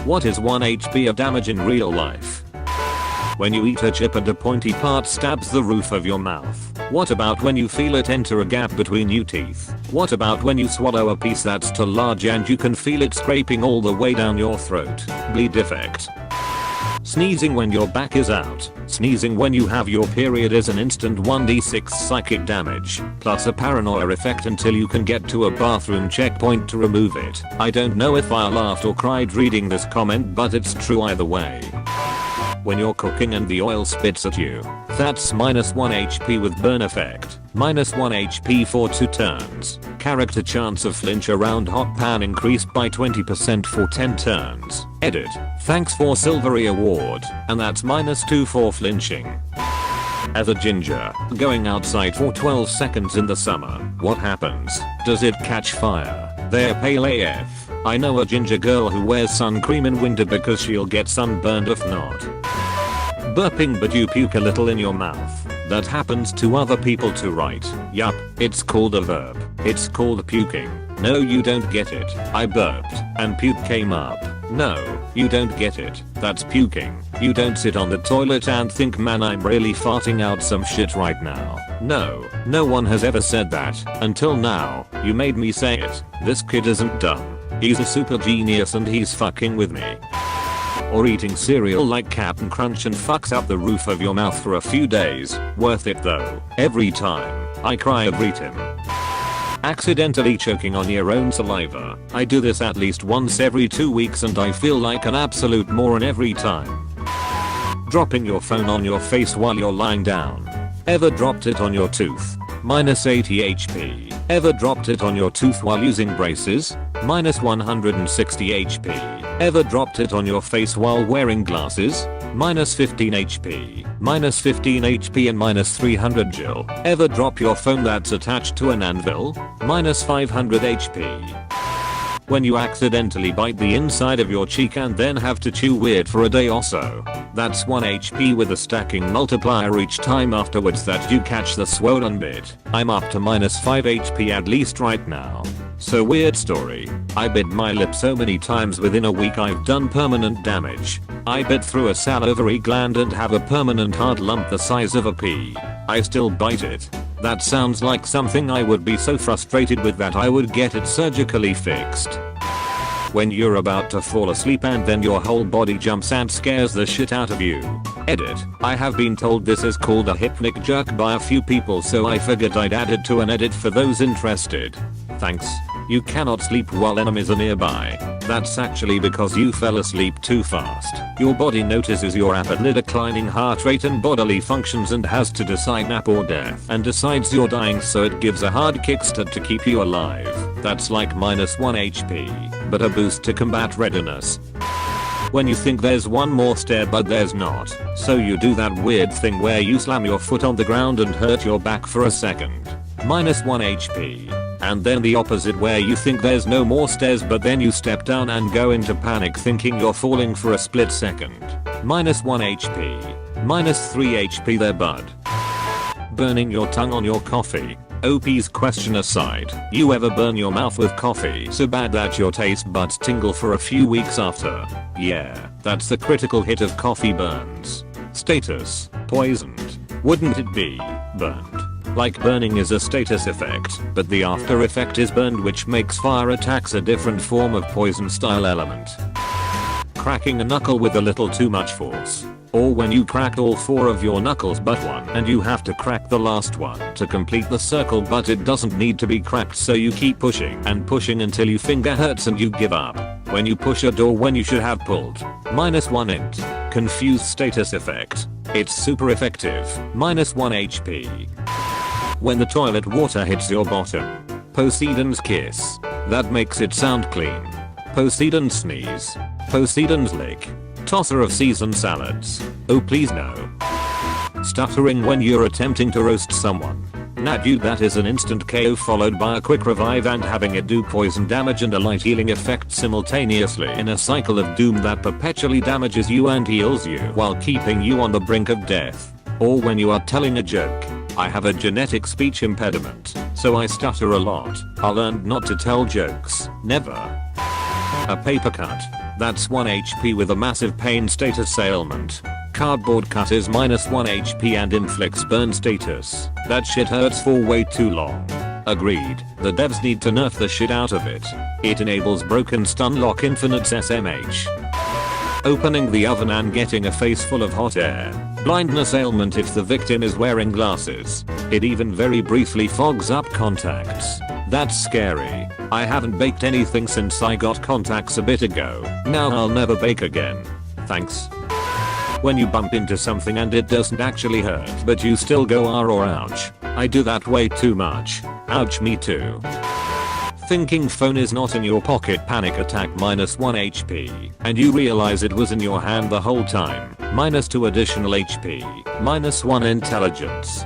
What is 1 HP of damage in real life? When you eat a chip and a pointy part stabs the roof of your mouth. What about when you feel it enter a gap between your teeth? What about when you swallow a piece that's too large and you can feel it scraping all the way down your throat? Bleed effect. Sneezing when your back is out. Sneezing when you have your period is an instant 1d6 psychic damage, plus a paranoia effect until you can get to a bathroom checkpoint to remove it. I don't know if I laughed or cried reading this comment, but it's true either way. When you're cooking and the oil spits at you, that's minus 1 HP with burn effect, minus 1 HP for 2 turns. Character chance of flinch around hot pan increased by 20% for 10 turns. Edit. Thanks for Silvery Award, and that's minus 2 for flinching. As a ginger, going outside for 12 seconds in the summer, what happens? Does it catch fire? They're pale AF. I know a ginger girl who wears sun cream in winter because she'll get sunburned if not. Burping but you puke a little in your mouth. That happens to other people too, right? Yup, it's called a verb. It's called puking. No, you don't get it. I burped and puke came up. No, you don't get it. That's puking. You don't sit on the toilet and think, man, I'm really farting out some shit right now. No, no one has ever said that until now. You made me say it. This kid isn't dumb. He's a super genius and he's fucking with me. Or eating cereal like Cap'n Crunch and fucks up the roof of your mouth for a few days. Worth it though. Every time. I cry and greet him. Accidentally choking on your own saliva. I do this at least once every 2 weeks and I feel like an absolute moron every time. Dropping your phone on your face while you're lying down. Ever dropped it on your tooth? Minus 80 HP. Ever dropped it on your tooth while using braces? Minus 160 HP. Ever dropped it on your face while wearing glasses? Minus 15 HP. Minus 15 HP and minus 300 Jill. Ever drop your phone that's attached to an anvil? Minus 500 HP. When you accidentally bite the inside of your cheek and then have to chew weird for a day or so. That's 1 HP with a stacking multiplier each time afterwards that you catch the swollen bit. I'm up to minus 5 HP at least right now. So weird story. I bit my lip so many times within a week I've done permanent damage. I bit through a salivary gland and have a permanent hard lump the size of a pea. I still bite it. That sounds like something I would be so frustrated with that I would get it surgically fixed. When you're about to fall asleep and then your whole body jumps and scares the shit out of you. Edit. I have been told this is called a hypnic jerk by a few people, so I figured I'd add it to an edit for those interested. Thanks. You cannot sleep while enemies are nearby. That's actually because you fell asleep too fast. Your body notices your rapidly declining heart rate and bodily functions and has to decide nap or death, and decides you're dying, so it gives a hard kickstart to keep you alive. That's like minus 1 HP, but a boost to combat readiness. When you think there's one more stair but there's not, so you do that weird thing where you slam your foot on the ground and hurt your back for a second. Minus 1 HP. And then the opposite where you think there's no more stairs but then you step down and go into panic thinking you're falling for a split second. Minus 1 HP. Minus 3 HP there, bud. Burning your tongue on your coffee. OP's question aside, you ever burn your mouth with coffee so bad that your taste buds tingle for a few weeks after? Yeah, that's the critical hit of coffee burns. Status: poisoned. Wouldn't it be? Burned. Like burning is a status effect, but the after effect is burned, which makes fire attacks a different form of poison style element. Cracking a knuckle with a little too much force. Or when you cracked all 4 of your knuckles but one and you have to crack the last one to complete the circle, but it doesn't need to be cracked, so you keep pushing and pushing until your finger hurts and you give up. When you push a door when you should have pulled. Minus 1 int. Confused status effect. It's super effective. Minus 1 HP. When the toilet water hits your bottom. Poseidon's kiss. That makes it sound clean. Poseidon's sneeze. Poseidon's lick. Tosser of seasoned salads. Oh please no. Stuttering when you're attempting to roast someone. Nah dude, that is an instant KO followed by a quick revive and having it do poison damage and a light healing effect simultaneously in a cycle of doom that perpetually damages you and heals you while keeping you on the brink of death. Or when you are telling a joke. I have a genetic speech impediment, so I stutter a lot. I learned not to tell jokes. Never. A paper cut. That's 1 HP with a massive pain status ailment. Cardboard cut is -1 HP and inflicts burn status. That shit hurts for way too long. Agreed, the devs need to nerf the shit out of it. It enables broken stun lock infinites SMH. Opening the oven and getting a face full of hot air. Blindness ailment if the victim is wearing glasses. It even very briefly fogs up contacts. That's scary. I haven't baked anything since I got contacts a bit ago. Now I'll never bake again. Thanks. When you bump into something and it doesn't actually hurt but you still go "R" or "ouch." I do that way too much. Ouch, me too. Thinking phone is not in your pocket, panic attack -1 HP. And you realize it was in your hand the whole time. -2 additional HP. -1 intelligence.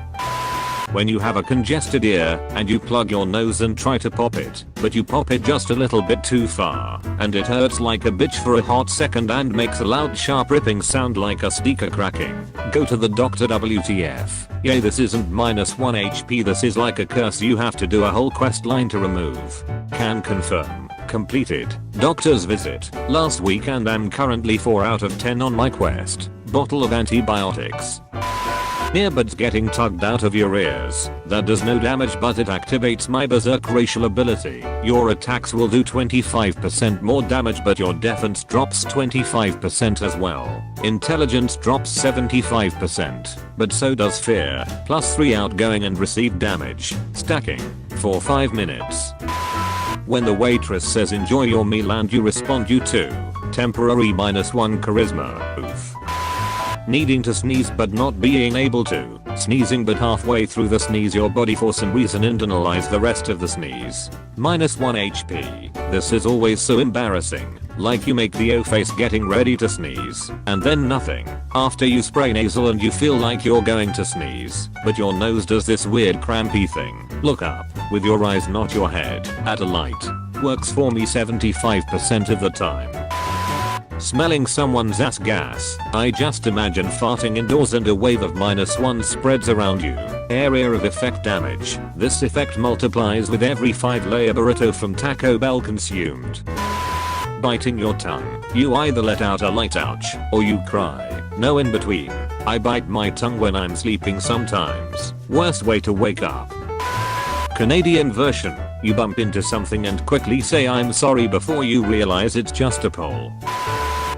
When you have a congested ear and you plug your nose and try to pop it, but you pop it just a little bit too far, and it hurts like a bitch for a hot second and makes a loud sharp ripping sound like a speaker cracking. Go to the doctor, WTF. Yay, this isn't -1 HP, this is like a curse you have to do a whole quest line to remove. Can confirm. Completed. Doctor's visit last week and I'm currently 4 out of 10 on my quest. Bottle of antibiotics. Earbuds getting tugged out of your ears. That does no damage but it activates my berserk racial ability. Your attacks will do 25% more damage but your defense drops 25% as well. Intelligence drops 75%. But so does fear. +3 outgoing and received damage. Stacking. For 5 minutes. When the waitress says enjoy your meal and you respond you too. Temporary -1 charisma. Oof. Needing to sneeze but not being able to. Sneezing but halfway through the sneeze your body for some reason internalize the rest of the sneeze. -1 HP. This is always so embarrassing. Like you make the O face getting ready to sneeze. And then nothing. After you spray nasal and you feel like you're going to sneeze. But your nose does this weird crampy thing. Look up. With your eyes not your head. At a light. Works for me 75% of the time. Smelling someone's ass gas. I just imagine farting indoors and a wave of -1 spreads around you. Area of effect damage. This effect multiplies with every 5-layer burrito from Taco Bell consumed. Biting your tongue. You either let out a light ouch or you cry. No in between. I bite my tongue when I'm sleeping sometimes. Worst way to wake up. Canadian version. You bump into something and quickly say I'm sorry before you realize it's just a pole.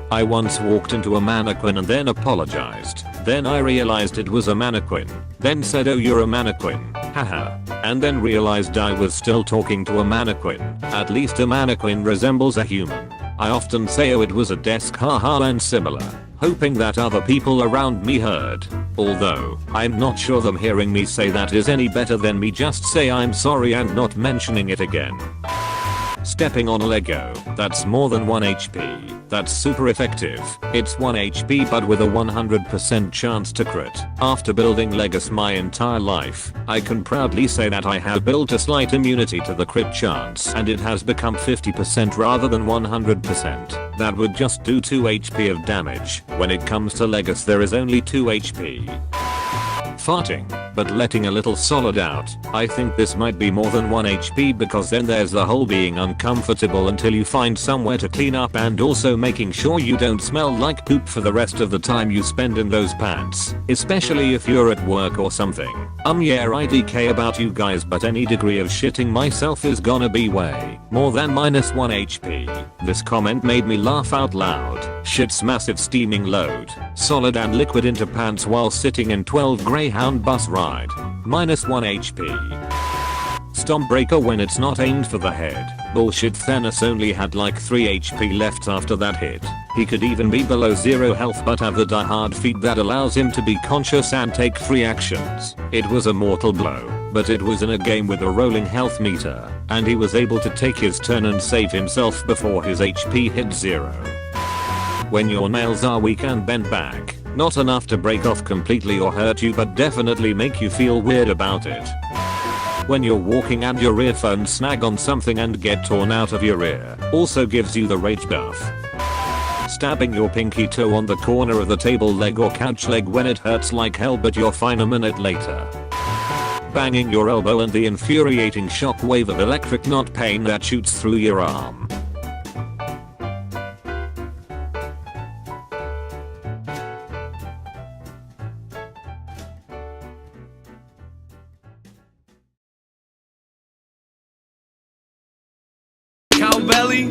I once walked into a mannequin and then apologized. Then I realized it was a mannequin. Then said oh you're a mannequin. Haha. And then realized I was still talking to a mannequin. At least a mannequin resembles a human. I often say oh it was a desk haha and similar. Hoping that other people around me heard. Although, I'm not sure them hearing me say that is any better than me just say I'm sorry and not mentioning it again. Stepping on a Lego. That's more than 1 HP. That's super effective. It's 1 HP but with a 100% chance to crit. After building Legos my entire life, I can proudly say that I have built a slight immunity to the crit chance and it has become 50% rather than 100%. That would just do 2 HP of damage. When it comes to Legos there is only 2 HP. Farting, but letting a little solid out. I think this might be more than 1 HP because then there's the whole being uncomfortable until you find somewhere to clean up and also making sure you don't smell like poop for the rest of the time you spend in those pants. Especially if you're at work or something. Yeah, IDK about you guys but any degree of shitting myself is gonna be way more than -1 HP. This comment made me laugh out loud. Shit's massive steaming load. Solid and liquid into pants while sitting in 12 Greyhound bus ride. -1 HP. Stomp breaker when it's not aimed for the head. Bullshit, Thanos only had like 3 HP left after that hit. He could even be below 0 health but have the die hard feat that allows him to be conscious and take free actions. It was a mortal blow, but it was in a game with a rolling health meter, and he was able to take his turn and save himself before his HP hit 0. When your nails are weak and bent back, not enough to break off completely or hurt you but definitely make you feel weird about it. When you're walking and your earphones snag on something and get torn out of your ear, also gives you the rage buff. Stabbing your pinky toe on the corner of the table leg or couch leg when it hurts like hell but you're fine a minute later. Banging your elbow and the infuriating shockwave of electric knot pain that shoots through your arm. Cowbelly,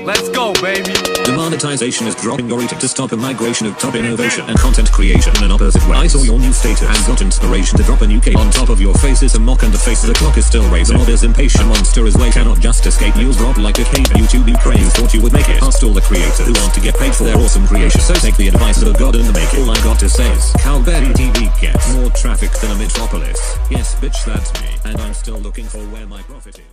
let's go, baby. Demonetization is dropping your rating to stop a migration of top innovation and content creation in an opposite way. I saw your new status and got inspiration to drop a new cape. On top of your face is a mock and the face of the clock is still racing. The mob is impatient, monster is late, cannot just escape. News drop like a cave. YouTube be praying, thought you would make it. Past all the creators who want to get paid for their awesome creation. So take the advice of a god and make it. All I got to say is Cowbelly TV gets more traffic than a metropolis. Yes, bitch, that's me. And I'm still looking for where my profit is.